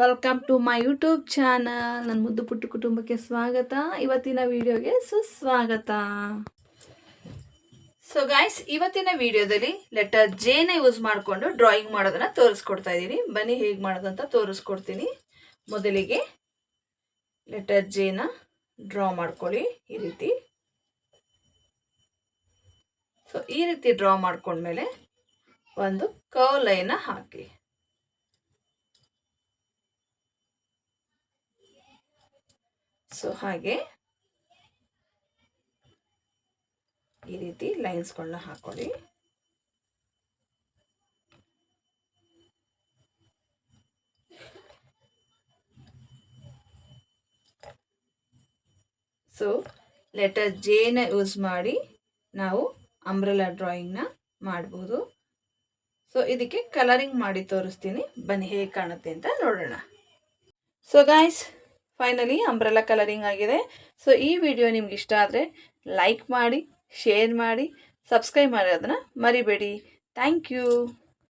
Welcome to my YouTube channel. ನನ್ನ ಮುದ್ದು ಪುಟ್ಟು ಕುಟುಂಬಕ್ಕೆ ಸ್ವಾಗತ. ಇವತ್ತಿನ ವಿಡಿಯೋಗೆ ಸುಸ್ವಾಗತ. ಸೊ ಗೈಸ್, ಇವತ್ತಿನ ವಿಡಿಯೋದಲ್ಲಿ ಲೆಟರ್ ಜೆನ ಯೂಸ್ ಮಾಡಿಕೊಂಡು ಡ್ರಾಯಿಂಗ್ ಮಾಡೋದನ್ನ ತೋರಿಸ್ಕೊಡ್ತಾ ಇದ್ದೀನಿ. ಬನ್ನಿ ಹೇಗೆ ಮಾಡೋದಂತ ತೋರಿಸ್ಕೊಡ್ತೀನಿ. ಮೊದಲಿಗೆ ಲೆಟರ್ ಜೆನ ಡ್ರಾ ಮಾಡ್ಕೊಳ್ಳಿ ಈ ರೀತಿ. ಸೊ ಈ ರೀತಿ ಡ್ರಾ ಮಾಡ್ಕೊಂಡ್ಮೇಲೆ ಒಂದು ಕರ್ವ್ ಲೈನ್ ಹಾಕಿ. ಸೊ ಹಾಗೆ ಈ ರೀತಿ ಲೈನ್ಸ್ಗಳನ್ನ ಹಾಕೊಳ್ಳಿ. ಸೊ ಲೆಟರ್ ಜೆನ ಯೂಸ್ ಮಾಡಿ ನಾವು ಅಂಬ್ರೆಲಾ ಡ್ರಾಯಿಂಗ್ನ ಮಾಡ್ಬೋದು. ಸೊ ಇದಕ್ಕೆ ಕಲರಿಂಗ್ ಮಾಡಿ ತೋರಿಸ್ತೀನಿ. ಬನ್ನಿ ಹೇಗೆ ಕಾಣುತ್ತೆ ಅಂತ ನೋಡೋಣ. So guys, finally umbrella colouring ಆಗಿದೆ. ಸೊ ಈ ವಿಡಿಯೋ ನಿಮ್ಗೆ ಇಷ್ಟ ಆದರೆ ಲೈಕ್ ಮಾಡಿ, ಶೇರ್ ಮಾಡಿ, ಸಬ್ಸ್ಕ್ರೈಬ್ ಮಾಡೋದನ್ನ ಮರಿಬೇಡಿ. Thank you.